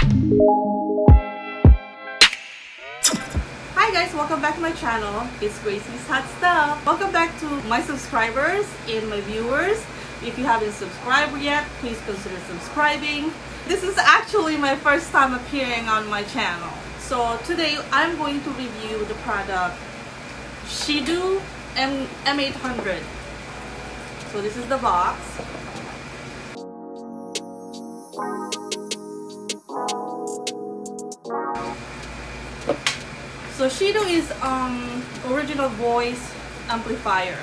Hi guys, welcome back to my channel. It's Gracie's Hot Stuff. Welcome back to my subscribers and my viewers. If you haven't subscribed yet, please consider subscribing. This is actually my first time appearing on my channel. So today I'm going to review the product Shidu M800. So this is the box. So Shidu is original voice amplifier.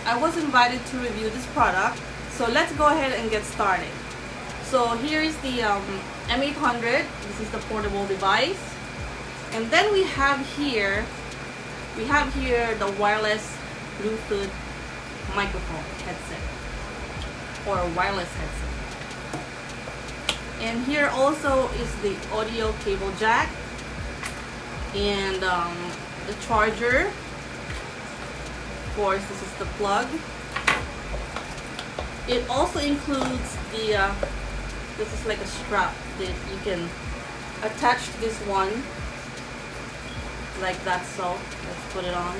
I was invited to review this product, so let's go ahead and get started. So here is the M800. This is the portable device, and then we have here the wireless Bluetooth microphone headset or wireless headset, and here also is the audio cable jack and the charger. Of course, this is the plug. It also includes the this is like a strap that you can attach to this one like that. So let's put it on.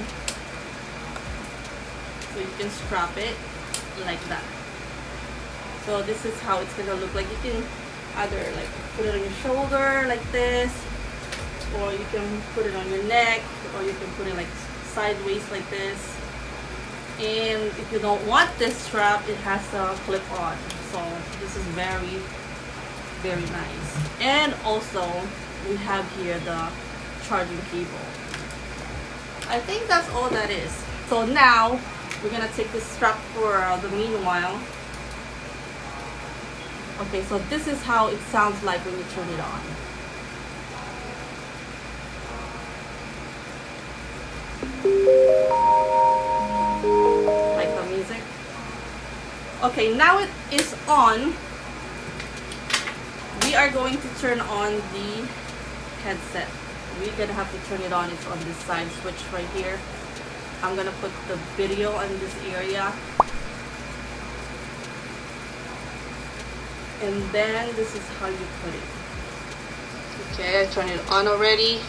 So you can strap it like that. So this is how it's gonna look like. You can either like put it on your shoulder like this, or you can put it on your neck, or you can put it like sideways like this. And if you don't want this strap, it has a clip on. So this is very, very nice. And also we have here the charging cable. I think that's all that is. So now we're gonna take this strap for the meanwhile. Okay, so this is how it sounds like when you turn it on. Like the music. Okay, now it is on. We are going to turn on the headset. We're gonna have to turn it on. It's on this side switch right here. I'm gonna put the video on this area, and then this is how you put it. Okay, I turned it on already.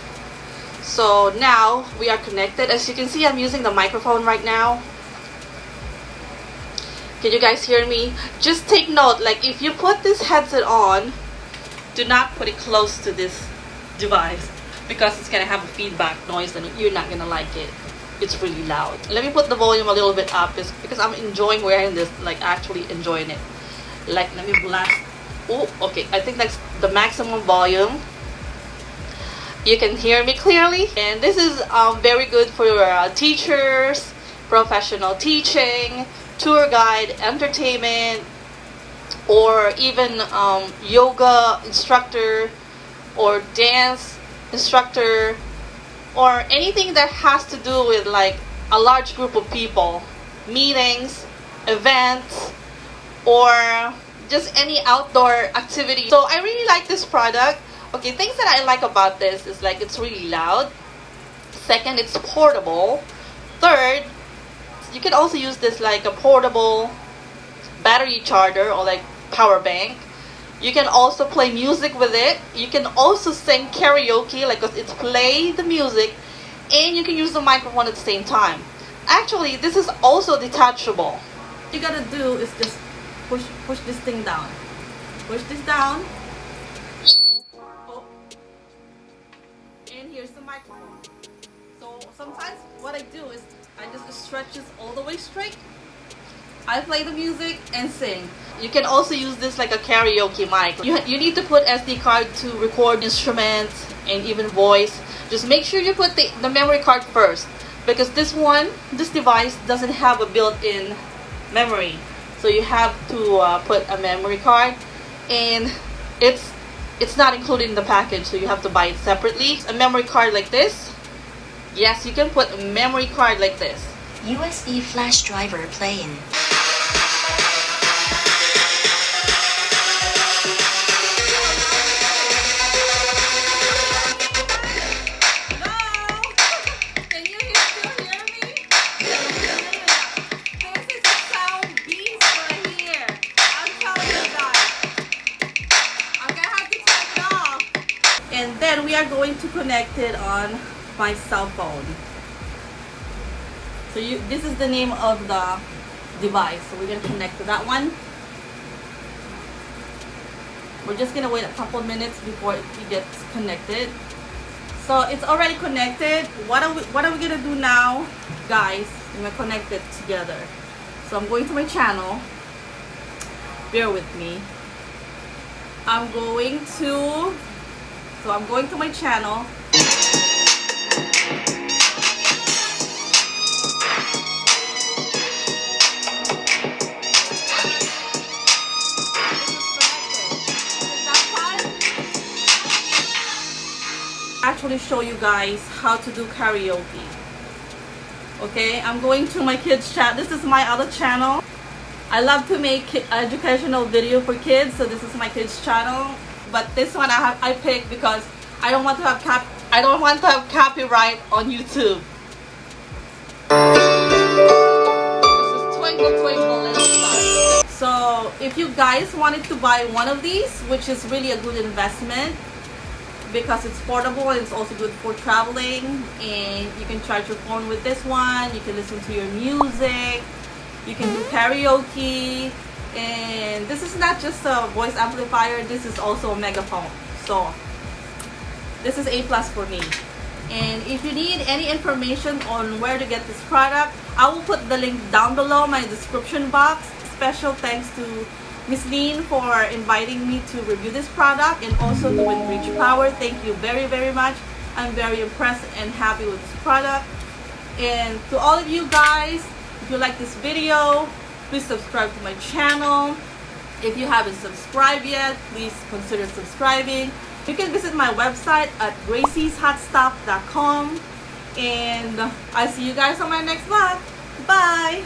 So now we are connected. As you can see, I'm using the microphone right now. Can you guys hear me? Just take note, like if you put this headset on, do not put it close to this device because it's gonna have a feedback noise and you're not gonna like it. It's really loud. Let me put the volume a little bit up because I'm enjoying wearing this, like actually enjoying it. Like, let me blast. Oh, okay, I think that's the maximum volume. You can hear me clearly, and this is very good for teachers, professional teaching, tour guide, entertainment, or even yoga instructor or dance instructor, or anything that has to do with like a large group of people, meetings, events, or just any outdoor activity. So I really like this product. Okay, things that I like about this is like it's really loud. Second, it's portable. Third, you can also use this like a portable battery charger or like power bank. You can also play music with it. You can also sing karaoke, like it's play the music, and you can use the microphone at the same time. Actually, this is also detachable. What you gotta do is just push this thing down. Push this down. And here's the microphone. So sometimes what I do is I just stretch this all the way straight. I play the music and sing. You can also use this like a karaoke mic. You need to put SD card to record instruments and even voice. Just make sure you put the memory card first, because this device doesn't have a built-in memory. So you have to put a memory card, and it's not included in the package, so you have to buy it separately. A memory card like this. Yes, you can put a memory card like this. USB flash driver playing. And then we are going to connect it on my cell phone. So this is the name of the device. So we're going to connect to that one. We're just going to wait a couple minutes before it gets connected. So it's already connected. What are we going to do now, guys? I'm going to connect it together. So I'm going to my channel. Bear with me. I'm going to my channel. Actually show you guys how to do karaoke. Okay, I'm going to my kids chat. This is my other channel. I love to make educational video for kids, so this is my kids channel. But this one I picked because I don't want to have copyright on YouTube. This is Twinkle Twinkle Little Star. So if you guys wanted to buy one of these, which is really a good investment because it's portable and it's also good for traveling, and you can charge your phone with this one. You can listen to your music. You can do karaoke, and this is not just a voice amplifier, this is also a megaphone. So this is A+ for me. And if you need any information on where to get this product, I will put the link down below my description box. Special thanks to Miss Lean for inviting me to review this product, and also to WindBridge Power. Thank you very, very much. I'm very impressed and happy with this product. And to all of you guys, if you like this video, please subscribe to my channel. If you haven't subscribed yet, please consider subscribing. You can visit my website at gracieshotstuff.com. And I'll see you guys on my next vlog. Bye!